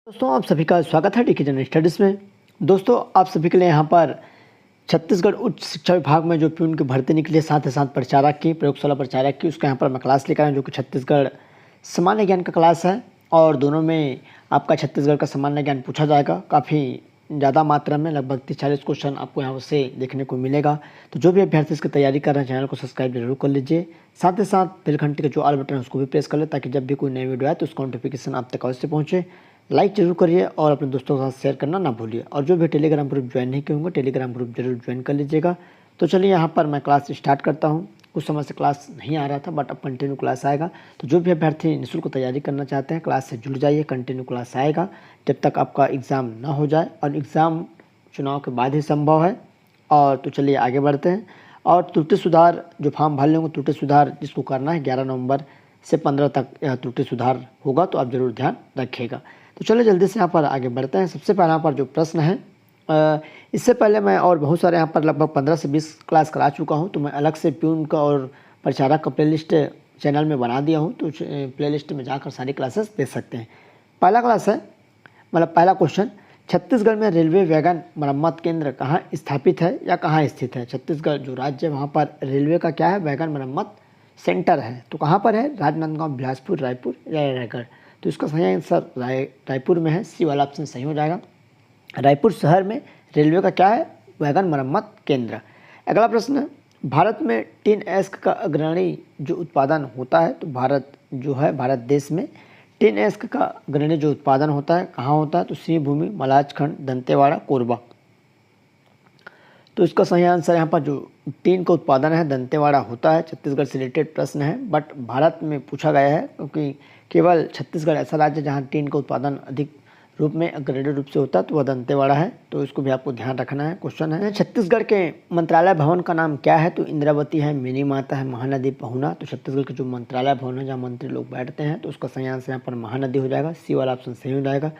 दोस्तों आप सभी का स्वागत है डीके जनरल स्टडीज़ में। दोस्तों आप सभी के लिए यहाँ पर छत्तीसगढ़ उच्च शिक्षा विभाग में जो प्यून की भर्ती निकली है, साथ ही साथ प्रचारक की, प्रयोगशाला प्रचारक की, उसका यहाँ पर मैं क्लास लेकर आया हूँ, जो कि छत्तीसगढ़ सामान्य ज्ञान का क्लास है। और दोनों में आपका छत्तीसगढ़ का सामान्य ज्ञान पूछा जाएगा। काफ़ी ज़्यादा मात्रा में लगभग 30-40 क्वेश्चन आपको यहाँ से देखने को मिलेगा। तो जो भी अभ्यर्थी इसकी तैयारी कर रहे हैं, चैनल को सब्सक्राइब जरूर कर लीजिए। साथ ही साथ बेल घंटे का जो ऑल बटन है उसको भी प्रेस कर ले, ताकि जब भी कोई नई वीडियो आए तो उसका नोटिफिकेशन आप तक अवश्य पहुँचे। लाइक जरूर करिए और अपने दोस्तों के साथ शेयर करना ना भूलिए। और जो भी टेलीग्राम ग्रुप ज्वाइन नहीं किए होंगे, टेलीग्राम ग्रुप जरूर ज्वाइन कर लीजिएगा। तो चलिए यहाँ पर मैं क्लास स्टार्ट करता हूँ। कुछ समय से क्लास नहीं आ रहा था, बट अब कंटिन्यू क्लास आएगा। तो जो भी अभ्यर्थी निःशुल्क तैयारी करना चाहते हैं, क्लास से जुड़ जाइए। कंटिन्यू क्लास आएगा जब तक आपका एग्ज़ाम ना हो जाए, और एग्ज़ाम चुनाव के बाद ही संभव है। और तो चलिए आगे बढ़ते हैं। और त्रुटि सुधार जो फॉर्म भर लेंगे, त्रुटि सुधार जिसको करना है 11 नवंबर से 15 तक यह त्रुटि सुधार होगा, तो आप ज़रूर ध्यान रखिएगा। तो चलिए जल्दी से यहाँ पर आगे बढ़ते हैं। सबसे पहले यहाँ पर जो प्रश्न है, इससे पहले मैं और बहुत सारे यहाँ पर लगभग 15 से 20 क्लास करा चुका हूँ। तो मैं अलग से प्यून का और प्रचारक का प्लेलिस्ट चैनल में बना दिया हूँ। तो प्लेलिस्ट में जाकर सारी क्लासेस देख सकते हैं। पहला क्लास है, मतलब पहला क्वेश्चन, छत्तीसगढ़ में रेलवे वैगन मरम्मत केंद्र कहाँ स्थापित है या कहाँ स्थित है? छत्तीसगढ़ जो राज्य है वहाँ पर रेलवे का क्या है, वैगन मरम्मत सेंटर है। तो कहाँ पर है? राजनांदगांव, बिलासपुर, रायपुर या रायगढ़? तो इसका सही आंसर रायपुर में है। सी वाला ऑप्शन सही हो जाएगा। रायपुर शहर में रेलवे का क्या है, वैगन मरम्मत केंद्र। अगला प्रश्न है, भारत में टिन एस्क का अग्रणी जो उत्पादन होता है, तो भारत जो है, भारत देश में टिन एस्क का अग्रणी जो उत्पादन होता है कहाँ होता है? तो सिंहभूमि, मलाजखंड, दंतेवाड़ा, कोरबा। तो इसका सही आंसर यहाँ पर जो टीन का उत्पादन है दंतेवाड़ा होता है। छत्तीसगढ़ से रिलेटेड प्रश्न है, बट भारत में पूछा गया है, क्योंकि केवल छत्तीसगढ़ ऐसा राज्य जहाँ टीन का उत्पादन अधिक रूप में अग्रणी रूप से होता है, तो वह दंतेवाड़ा है। तो इसको भी आपको ध्यान रखना है। क्वेश्चन है, छत्तीसगढ़ के मंत्रालय भवन का नाम क्या है? तो इंद्रावती है, मिनी माता है, महानदी, पहुना। तो छत्तीसगढ़ के जो मंत्रालय भवन है जहाँ मंत्री लोग बैठते हैं, तो उसका सही आंसर यहाँ पर महानदी हो जाएगा। सी वाला ऑप्शन सही हो जाएगा।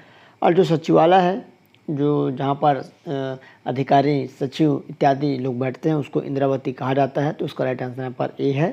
और जो सचिवालय है, जो जहाँ पर अधिकारी, सचिव इत्यादि लोग बैठते हैं, उसको इंद्रावती कहा जाता है। तो उसका राइट आंसर यहाँ पर ए है।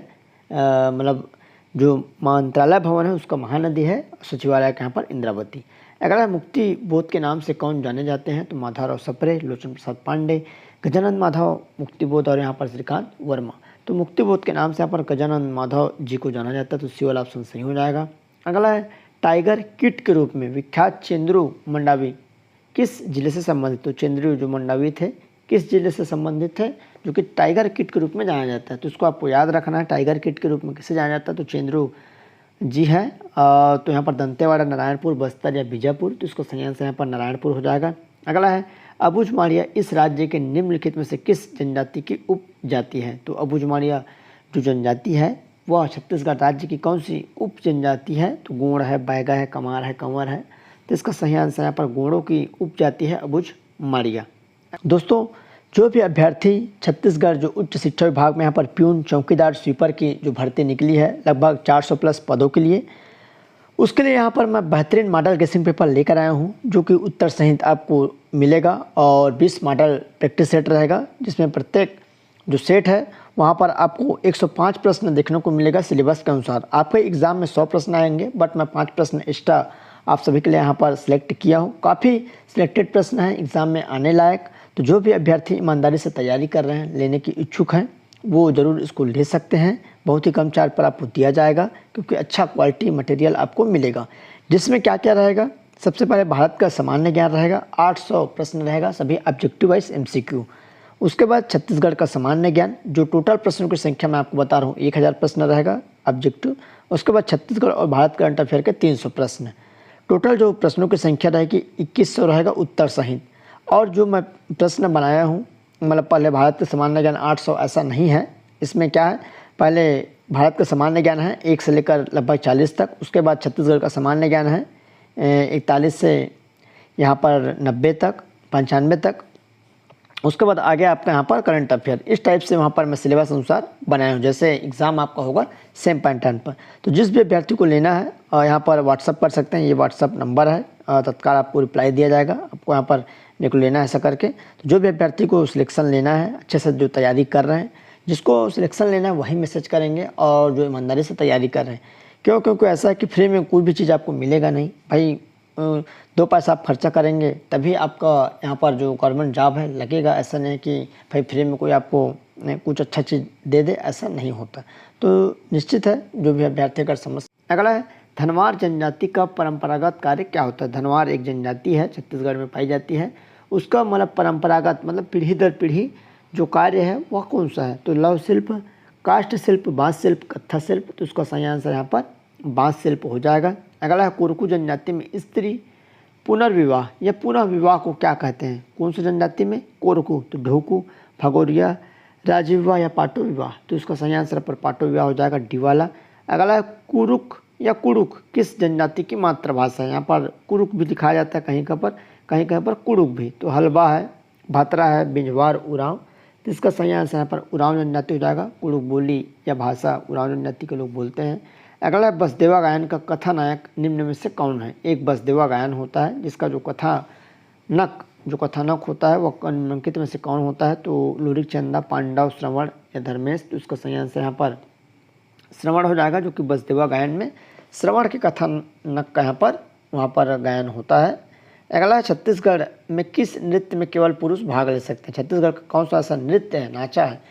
मतलब जो मंत्रालय भवन है उसका महानदी है, सचिवालय के यहाँ पर इंद्रावती। अगला, मुक्ति बोध के नाम से कौन जाने जाते हैं? तो माधवराव सप्रे, लोचन प्रसाद पांडे, गजानंद माधव मुक्ति बोध और यहाँ पर श्रीकांत वर्मा। तो मुक्ति बोध के नाम से यहाँ पर गजानंद माधव जी को जाना जाता है। तो सी वाला ऑप्शन सही हो जाएगा। अगला है, टाइगर किट के रूप में विख्यात चेंद्रू मंडावी किस जिले से संबंधित? तो चेंद्रू जो मंडावी थे किस जिले से संबंधित थे, जो कि टाइगर किट के रूप में जाना जाता है? तो इसको आपको याद रखना है, टाइगर किट के रूप में किसे जाना जाता है? तो चेंद्रू जी है। तो यहाँ पर दंतेवाड़ा, नारायणपुर, बस्तर या बीजापुर। तो इसको सही आंसर यहाँ पर नारायणपुर हो जाएगा। अगला है, अबुझमाड़िया इस राज्य के निम्नलिखित में से किस जनजाति की उपजाति है? तो अबुझमाड़िया जो जनजाति है वह छत्तीसगढ़ राज्य की कौन सी उप जनजाति है? तो गोंड है, बैगा है, कमार है, कंवर है। तो इसका सही आंसर यहाँ पर गोंडों की उपजाति है अबुझमाड़िया। दोस्तों जो भी अभ्यर्थी छत्तीसगढ़ जो उच्च शिक्षा विभाग में यहाँ पर प्यून, चौकीदार, स्वीपर की जो भर्ती निकली है लगभग 400 प्लस पदों के लिए, उसके लिए यहाँ पर मैं बेहतरीन मॉडल गेसिंग पेपर लेकर आया हूँ, जो कि उत्तर सहित आपको मिलेगा। और 20 मॉडल प्रैक्टिस सेट रहेगा, जिसमें प्रत्येक जो सेट है वहाँ पर आपको 105 प्रश्न देखने को मिलेगा सिलेबस के अनुसार। आपके एग्ज़ाम में 100 प्रश्न आएंगे, बट मैं 5 प्रश्न एक्स्ट्रा आप सभी के लिए यहाँ पर सिलेक्ट किया हूँ। काफ़ी सिलेक्टेड प्रश्न हैं एग्ज़ाम में आने लायक। तो जो भी अभ्यर्थी ईमानदारी से तैयारी कर रहे हैं, लेने की इच्छुक हैं, वो ज़रूर इसको ले सकते हैं। बहुत ही कम चार्ज पर आपको दिया जाएगा, क्योंकि अच्छा क्वालिटी मटेरियल आपको मिलेगा। जिसमें क्या क्या रहेगा? सबसे पहले भारत का सामान्य ज्ञान रहेगा, 800 प्रश्न रहेगा, सभी ऑब्जेक्टिव वाइज MCQ। उसके बाद छत्तीसगढ़ का सामान्य ज्ञान, जो टोटल प्रश्नों की संख्या मैं आपको बता रहा हूँ 1000 प्रश्न रहेगा ऑब्जेक्टिव। उसके बाद छत्तीसगढ़ और भारत करंट अफेयर के 300 प्रश्न। टोटल जो प्रश्नों की संख्या रहेगी 2100 रहेगा उत्तर सहित। और जो मैं प्रश्न बनाया हूँ, मतलब पहले भारत का सामान्य ज्ञान 800 ऐसा नहीं है। इसमें क्या है, पहले भारत का सामान्य ज्ञान है 1 से लेकर लगभग 40 तक। उसके बाद छत्तीसगढ़ का सामान्य ज्ञान है 41 से यहाँ पर 90 तक, 95 तक। उसके बाद आगे आपका यहाँ पर करंट अफेयर। इस टाइप से वहाँ पर मैं सिलेबस अनुसार बनाया हूँ, जैसे एग्ज़ाम आपका होगा सेम पैटर्न पर। तो जिस भी अभ्यर्थी को लेना है यहाँ पर व्हाट्सअप कर सकते हैं, ये व्हाट्सअप नंबर है, तत्काल आपको रिप्लाई दिया जाएगा। आपको यहाँ पर मेरे को लेना है ऐसा करके। तो जो भी अभ्यर्थी को सिलेक्शन लेना है, अच्छे से जो तैयारी कर रहे हैं, जिसको सिलेक्शन लेना है वही मैसेज करेंगे, और जो ईमानदारी से तैयारी कर रहे हैं। क्योंकि ऐसा है कि फ्री में कोई भी चीज़ आपको मिलेगा नहीं भाई। दो पैसा आप खर्चा करेंगे तभी आपका यहाँ पर जो गवर्नमेंट जॉब है लगेगा। ऐसा नहीं कि भाई फ्री में कोई आपको कुछ अच्छा चीज़ दे दे, ऐसा नहीं होता। तो निश्चित है जो भी अभ्यर्थी अगर समझ। अगला है धनवार जनजाति का परंपरागत कार्य क्या होता है। धनवार एक जनजाति है, छत्तीसगढ़ में पाई जाती है। उसका मतलब परंपरागत मतलब पीढ़ी दर पीढ़ी जो कार्य है वह कौन सा है। तो लौह शिल्प, काष्ठ शिल्प, बाँस शिल्प, कत्था शिल्प। तो उसका सही आंसर यहाँ पर बाँस शिल्प हो जाएगा। अगला है कोरकू जनजाति में स्त्री पुनर्विवाह या पुनः विवाह को क्या कहते हैं। कौन सी जनजाति में? कोरकू। तो ढोकू, भगोरिया, राज्य विवाह या पाटो विवाह। तो इसका सही आंसर पर पाटो विवाह हो जाएगा, डी वाला। अगला है कुरुक या कुड़ुक किस जनजाति की मातृभाषा है। यहाँ पर कुरुक भी दिखाया जाता है कहीं कहीं पर कुड़ुक भी। तो हलबा है, भातरा है, बिंजवार, उरांव। तो इसका सही आंसर यहाँ पर उरांव जनजाति हो जाएगा। कुड़ुक बोली या भाषा उरांव जनजाति के लोग बोलते हैं। अगला है बसदेवा गायन का कथानायक निम्न में से कौन है। एक बसदेवा गायन होता है जिसका जो कथानक होता है वह निम्नलिखित में से कौन होता है। तो लोरिक चंदा, पांडव, श्रवण या धर्मेश। तो इसका सही आंसर यहाँ पर श्रवण हो जाएगा, जो कि बसदेवा गायन में श्रवण के कथानक का यहाँ पर वहाँ पर गायन होता है। अगला है छत्तीसगढ़ में किस नृत्य में केवल पुरुष भाग ले सकते हैं। छत्तीसगढ़ का कौन सा ऐसा नृत्य है, नाचा है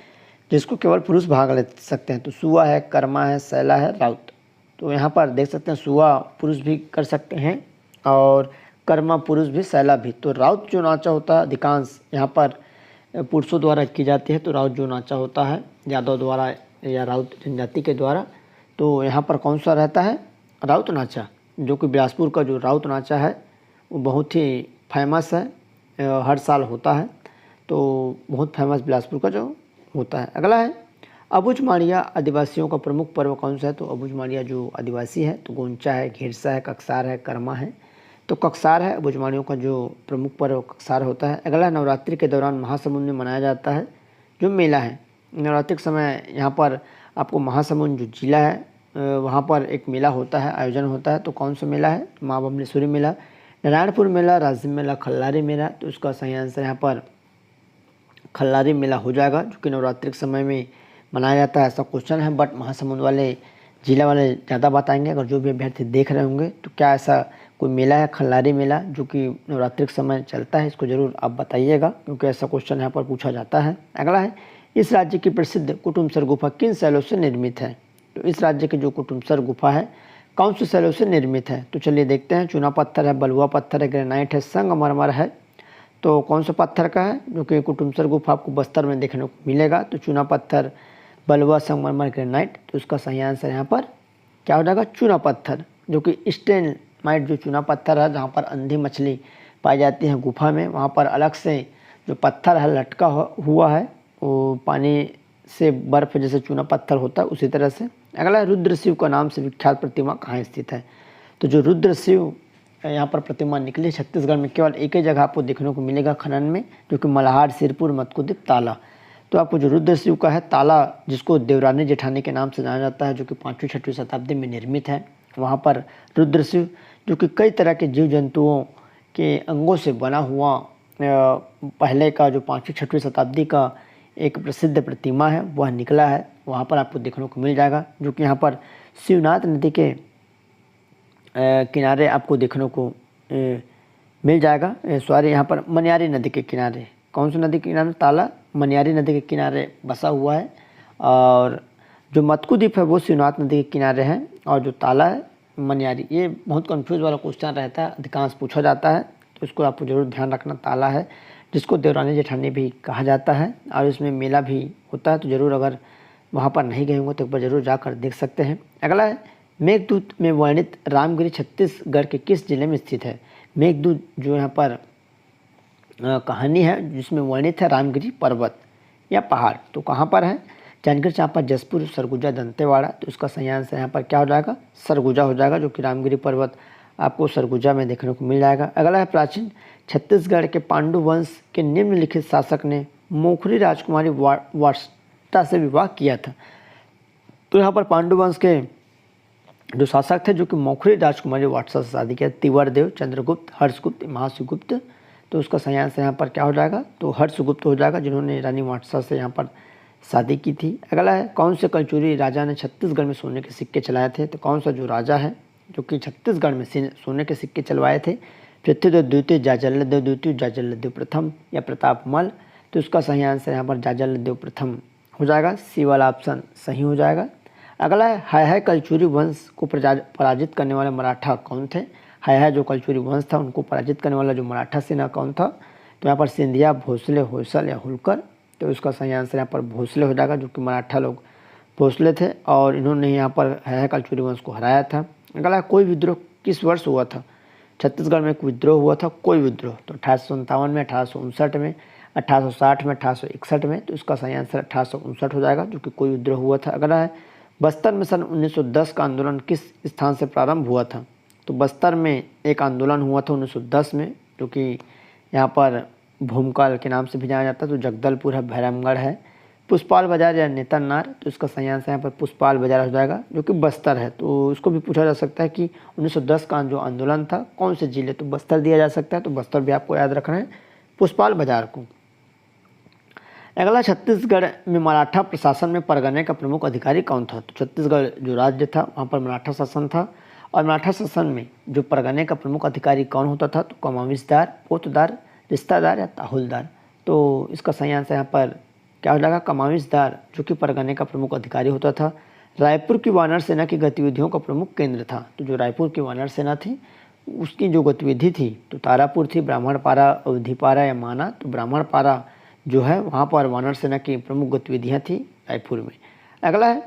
जिसको केवल पुरुष भाग ले सकते हैं। तो सुआ है, कर्मा है, सैला है, राउत। तो यहाँ पर देख सकते हैं सुआ पुरुष भी कर सकते हैं और कर्मा पुरुष भी, सैला भी। तो राउत जो नाचा होता है अधिकांश यहाँ पर पुरुषों द्वारा की जाती है। तो राउत जो नाचा होता है यादव द्वारा या राउत जनजाति के द्वारा, तो यहाँ पर कौन सा रहता है, राउत नाचा। जो कि बिलासपुर का जो राउत नाचा है वो बहुत ही फेमस है, हर साल होता है। तो बहुत फेमस बिलासपुर का जो होता है। अगला है अबुझमाड़िया आदिवासियों का प्रमुख पर्व कौन सा है। तो अबुझमाड़िया जो आदिवासी है तो गोंचा है, घेरसा है, कक्सार है, कर्मा है। तो कक्सार है अबुझमाड़ियों का जो प्रमुख पर्व कक्सार होता है। अगला नवरात्रि के दौरान महासमुंद में मनाया जाता है जो मेला है। नवरात्रि के समय यहाँ पर आपको महासमुंद जो जिला है वहाँ पर एक मेला होता है, आयोजन होता है। तो कौन सा मेला है, माँ बमलेश्वरी मेला, नारायणपुर मेला, राजिम मेला, खल्लारी मेला। तो उसका सही आंसर यहाँ पर खल्लारी मेला हो जाएगा, जो कि नवरात्रि के समय में मनाया जाता है। ऐसा क्वेश्चन है, बट महासमुंद वाले जिला वाले ज़्यादा बताएंगे। अगर जो भी अभ्यर्थी देख रहे होंगे तो क्या ऐसा कोई मेला है खल्लारी मेला जो कि नवरात्रि के समय चलता है, इसको ज़रूर आप बताइएगा क्योंकि ऐसा क्वेश्चन यहाँ पर पूछा जाता है। अगला है इस राज्य की प्रसिद्ध कुटुमसर गुफा किन शैलों से निर्मित है। तो इस राज्य की जो कुटुमसर गुफा है कौन से शैलों से निर्मित है। तो चलिए देखते हैं। चूना पत्थर है, बलुआ पत्थर है, ग्रेनाइट है, संगमरमर है। तो कौन सा पत्थर का है जो कि कुटुमसर गुफा आपको बस्तर में देखने को मिलेगा। तो चूना पत्थर, बलुआ, संगमरमर, ग्रेनाइट। तो उसका सही आंसर यहाँ पर क्या हो जाएगा, चूना पत्थर, जो कि स्टेनमाइट जो चूना पत्थर है जहाँ पर अंधी मछली पाई जाती है गुफा में, वहाँ पर अलग से जो पत्थर है लटका हुआ है, वो पानी से बर्फ जैसे चूना पत्थर होता है उसी तरह से। अगला है रुद्र शिव का नाम से विख्यात प्रतिमा कहाँ स्थित है। तो जो रुद्र शिव यहाँ पर प्रतिमा निकली छत्तीसगढ़ में केवल एक ही जगह आपको देखने को मिलेगा खनन में, जो कि मल्हार, सिरपुर, मत्कुदीप, ताला। तो आपको जो रुद्र शिव का है ताला, जिसको देवरानी जेठानी के नाम से जाना जाता है, जो कि 5वीं-6वीं शताब्दी में निर्मित है, वहाँ पर रुद्र शिव जो कि कई तरह के जीव जंतुओं के अंगों से बना हुआ पहले का जो 5वीं-6वीं शताब्दी का एक प्रसिद्ध प्रतिमा है वह निकला है, वहाँ पर आपको देखने को मिल जाएगा। जो कि यहाँ पर शिवनाथ नदी के किनारे आपको देखने को मिल जाएगा। सॉरी, यहाँ पर मनियारी नदी के किनारे, कौन सी नदी के किनारे, ताला मनियारी नदी के किनारे बसा हुआ है। और जो मत्कुदीप है वो शिवनाथ नदी के किनारे है, और जो ताला है मनियारी। ये बहुत कंफ्यूज वाला क्वेश्चन रहता है, अधिकांश पूछा जाता है, तो इसको आपको जरूर ध्यान रखना। ताला है जिसको देवरानी जेठानी भी कहा जाता है, और इसमें मेला भी होता है। तो ज़रूर अगर वहाँ पर नहीं गए होंगे तो एक बार ज़रूर जाकर देख सकते हैं। अगला है मेघदूत में वर्णित रामगिरी छत्तीसगढ़ के किस जिले में स्थित है। मेघदूत जो यहाँ पर कहानी है जिसमें वर्णित है रामगिरी पर्वत या पहाड़, तो कहाँ पर है, जांजगीर चांपा, जसपुर, सरगुजा, दंतेवाड़ा। तो उसका सही आंसर यहाँ पर क्या हो जाएगा, सरगुजा हो जाएगा, जो कि रामगिरी पर्वत आपको सरगुजा में देखने को मिल जाएगा। अगला है प्राचीन छत्तीसगढ़ के पांडु वंश के निम्नलिखित शासक ने मोखरी राजकुमारी वार्ष्टा से विवाह किया था। तो यहाँ पर पांडु वंश के जो शासक थे जो कि मोखरी राजकुमारी वार्ष्टा से शादी किया, तिवरदेव, चंद्रगुप्त, हर्षगुप्त, महासुगुप्त। तो उसका सही आंसर यहाँ पर क्या हो जाएगा, तो हर्षगुप्त हो जाएगा, जिन्होंने रानी वार्ष्टा से यहाँ पर शादी की थी। अगला है कौन से कलचुरी राजा ने छत्तीसगढ़ में सोने के सिक्के चलाए थे। तो कौन सा जो राजा है जो कि छत्तीसगढ़ में सोने के सिक्के चलवाए थे। पृथ्वीदेव द्वितीय, जाजलदेव द्वितीय, जाजलदेव प्रथम या प्रतापमल। तो इसका सही आंसर यहाँ पर जाजलदेव प्रथम हो जाएगा। सी वाला ऑप्शन सही हो जाएगा। अगला है हाय कलचुरी वंश को पराजित करने वाले मराठा कौन थे। हाय जो कलचुरी वंश था उनको पराजित करने वाला जो मराठा सेना कौन था। तो यहाँ पर सिंधिया, भोसले, होयसल या होलकर। तो इसका सही आंसर यहाँ पर भोसले हो जाएगा, जो कि मराठा लोग भोसले थे और इन्होंने यहाँ पर हाय कलचुरी वंश को हराया था। अगला कोई विद्रोह किस वर्ष हुआ था। छत्तीसगढ़ में एक विद्रोह हुआ था, कोई विद्रोह। तो 1857 में, 1859 में, 1860 में, 1861 में। तो इसका सही आंसर 1859 हो जाएगा, जो कि कोई विद्रोह हुआ था। अगला है बस्तर में सन 1910 का आंदोलन किस स्थान से प्रारंभ हुआ था। तो बस्तर में एक आंदोलन हुआ था 1910 में, जो कि यहाँ पर भूमकाल के नाम से भी जाना जाता है। तो जगदलपुर है, भैरमगढ़ है, पुष्पाल बाजार या नेतरनार। तो इसका सही आंसर यहाँ पर पुष्पाल बाजार हो जाएगा, जो कि बस्तर है। तो इसको भी पूछा जा सकता है कि 1910 का जो आंदोलन था कौन से जिले, तो बस्तर दिया जा सकता है। तो बस्तर भी आपको याद रखना है, पुष्पाल बाजार को। अगला छत्तीसगढ़ में मराठा प्रशासन में परगने का प्रमुख अधिकारी कौन था। तो छत्तीसगढ़ जो राज्य था वहाँ पर मराठा शासन था और मराठा शासन में जो परगने का प्रमुख अधिकारी कौन होता था। तो कमाविसदार, पोतदार, रिश्तादार या ताहुलदार। तो इसका सही आंसर यहाँ पर क्या हो जाएगा, कमाविसदार, जो कि परगने का प्रमुख अधिकारी होता था। रायपुर की वानर सेना की गतिविधियों का प्रमुख केंद्र था। तो जो रायपुर की वानर सेना थी उसकी जो गतिविधि थी तो तारापुर थी, ब्राह्मणपारा, अवधिपारा या माना। तो ब्राह्मणपारा जो है वहाँ पर वानर सेना की प्रमुख गतिविधियाँ थी रायपुर में। अगला है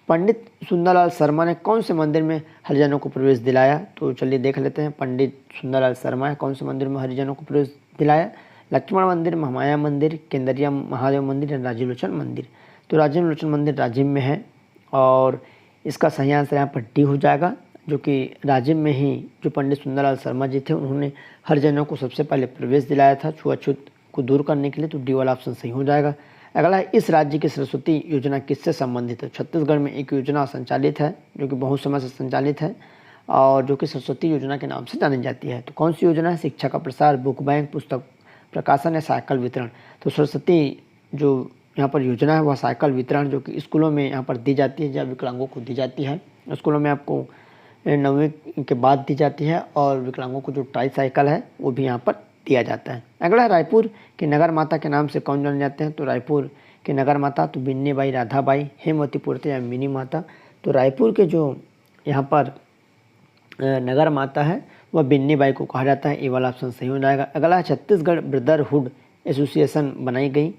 पंडित सुंदरलाल शर्मा ने कौन से मंदिर में हरिजनों को प्रवेश दिलाया। तो चलिए देख लेते हैं, पंडित सुंदरलाल शर्मा कौन से मंदिर में हरिजनों को प्रवेश दिलाया। लक्ष्मण मंदिर, महामाया मंदिर, केंद्रिया महादेव मंदिर या राजीव लोचन मंदिर। तो राजीव लोचन मंदिर राजिम में है और इसका सही आंसर यहाँ पर डी हो जाएगा, जो कि राजिम में ही जो पंडित सुंदरलाल शर्मा जी थे उन्होंने हरिजनों को सबसे पहले प्रवेश दिलाया था छुआछूत को दूर करने के लिए। तो डी वाला ऑप्शन सही हो जाएगा। अगला है इस राज्य की सरस्वती योजना किससे संबंधित है। छत्तीसगढ़ में एक योजना संचालित है जो कि बहुत समय से संचालित है और जो कि सरस्वती योजना के नाम से जानी जाती है। तो कौन सी योजना है। शिक्षा का प्रसार, बुक बैंक, पुस्तक प्रकाशन या साइकिल वितरण। तो सरस्वती जो यहाँ पर योजना है वह साइकिल वितरण जो कि स्कूलों में यहाँ पर दी जाती है या विकलांगों को दी जाती है। स्कूलों में आपको 9वीं के बाद दी जाती है और विकलांगों को जो ट्राई साइकिल है वो भी यहाँ पर दिया जाता है। अगला रायपुर के नगर माता के नाम से कौन जाने जाते हैं। तो रायपुर के नगर माता तो बिन्नी बाई, राधा बाई, हेमवती पुरते या मिनी माता। तो रायपुर के जो यहाँ पर नगर माता है वह बिन्नी बाई को कहा जाता है। ये वाला ऑप्शन सही हो जाएगा। अगला छत्तीसगढ़ ब्रदरहुड एसोसिएशन बनाई गई।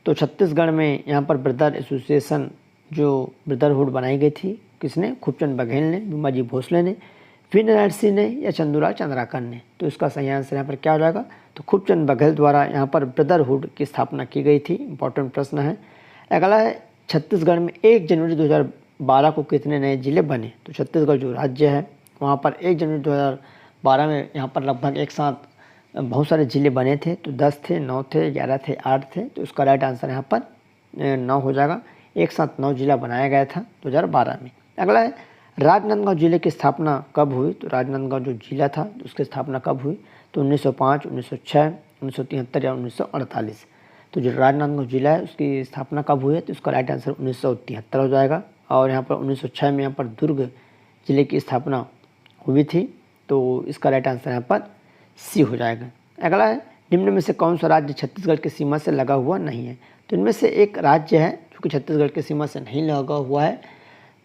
तो छत्तीसगढ़ में यहाँ पर ब्रदर एसोसिएशन जो ब्रदरहुड बनाई गई थी किसने, खूबचंद बघेल ने, भीमाजी भोसले ने, वीरनारायण सिंह ने या चंदूलाल चंद्राकर ने। तो इसका सही आंसर यहाँ पर क्या हो जाएगा। तो खूबचंद बघेल द्वारा यहाँ पर ब्रदरहुड की स्थापना की गई थी। इंपॉर्टेंट प्रश्न है। अगला है छत्तीसगढ़ में 1 जनवरी 2012 को कितने नए जिले बने। तो छत्तीसगढ़ जो राज्य है वहाँ पर 1 जनवरी 2012 में यहाँ पर लगभग एक साथ बहुत सारे ज़िले बने थे। तो 10 थे, 9 थे, 11 थे, 8 थे। तो इसका राइट आंसर यहाँ पर 9 हो जाएगा। एक साथ 9 जिला बनाया गया था 2012 में। अगला है राजनांदगांव जिले की स्थापना कब हुई। तो राजनांदगांव जो जिला था उसकी स्थापना कब हुई। तो 1905, 1906, 1973 या 1948। तो जो राजनांदगांव जिला है उसकी स्थापना कब हुई है। तो इसका राइट आंसर 1973 हो जाएगा। और यहाँ पर 1906 में यहाँ पर दुर्ग जिले की स्थापना हुई थी। तो इसका राइट आंसर यहाँ पर सी हो जाएगा। अगला है निम्न में से कौन सा राज्य छत्तीसगढ़ की सीमा से लगा हुआ नहीं है। तो इनमें से एक राज्य है जो कि छत्तीसगढ़ की सीमा से नहीं लगा हुआ है।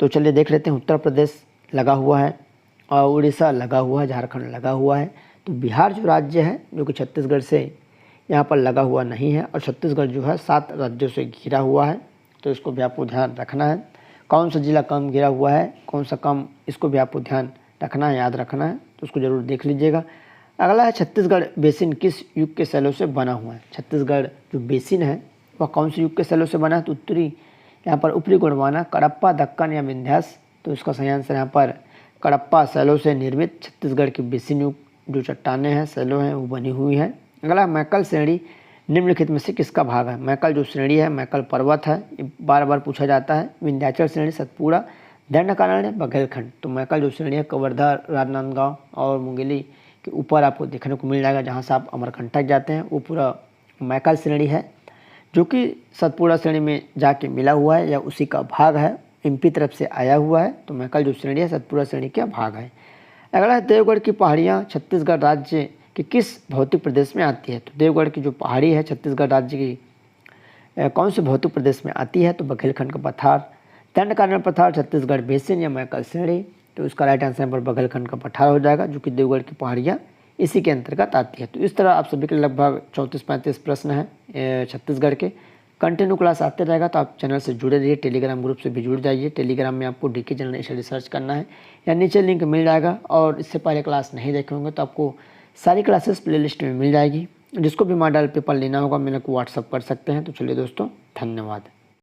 तो चलिए देख लेते हैं। उत्तर प्रदेश लगा हुआ है और उड़ीसा लगा हुआ है, झारखंड लगा हुआ है। तो बिहार जो राज्य है जो कि छत्तीसगढ़ से यहाँ पर लगा हुआ नहीं है और छत्तीसगढ़ जो है 7 राज्यों से घिरा हुआ है। तो इसको भी आपको ध्यान रखना है। कौन सा जिला कम घिरा हुआ है, कौन सा कम, इसको भी आपको ध्यान रखना है, याद रखना है। तो उसको ज़रूर देख लीजिएगा। अगला है छत्तीसगढ़ बेसिन किस युग के शैलों से बना हुआ है। छत्तीसगढ़ जो बेसिन है वह कौन से युग के शैलों से बना है। तो उत्तरी यहाँ पर ऊपरी गोंडवाना, कडप्पा, दक्कन या विंध्यास। तो इसका सही आंसर यहाँ पर कडप्पा शैलों से निर्मित छत्तीसगढ़ की बेसिन युग जो चट्टानें हैं, शैलों हैं, वो बनी हुई है। अगला मैकल श्रेणी निम्नलिखित में से किसका भाग है। मैकल जो श्रेणी है, मैकल पर्वत है, ये बार बार पूछा जाता है। विंध्याचल श्रेणी, सतपुड़ा, दंडकारण्य, बघेलखंड। तो मैकल जो श्रेणी है कवर्धा, राजनांदगांव और मुंगेली के ऊपर आपको देखने को मिल जाएगा। जहाँ से आप अमरकंटक जाते हैं वो पूरा मैकल श्रेणी है जो कि सतपुड़ा श्रेणी में जाके मिला हुआ है या उसी का भाग है, एमपी तरफ से आया हुआ है। तो मैकल जो श्रेणी है सतपुड़ा श्रेणी का भाग है। अगला है देवगढ़ की पहाड़ियाँ छत्तीसगढ़ राज्य के किस भौतिक प्रदेश में आती है। तो देवगढ़ की जो पहाड़ी है छत्तीसगढ़ राज्य की कौन से भौतिक प्रदेश में आती है। तो बघेलखंड का पठार, दंडकारण्य पठार, छत्तीसगढ़ बेसिन या मैकल श्रेणी। तो इसका राइट आंसर पर बघेलखंड का पठार हो जाएगा, जो कि देवगढ़ की पहाड़ियाँ इसी के अंतर्गत आती है। तो इस तरह आप सभी के लगभग 34-35 प्रश्न हैं छत्तीसगढ़ के। कंटिन्यू क्लास आते रहेगा, तो आप चैनल से जुड़े रहिए, टेलीग्राम ग्रुप से भी जुड़ जाइए। टेलीग्राम में आपको डीके जनरल स्टडी सर्च करना है या नीचे लिंक मिल जाएगा। और इससे पहले क्लास नहीं देखे होंगे तो आपको सारी क्लासेस प्लेलिस्ट में मिल जाएगी। जिसको भी मॉडल पेपर लेना होगा मेरे को व्हाट्सअप कर सकते हैं। तो चलिए दोस्तों, धन्यवाद।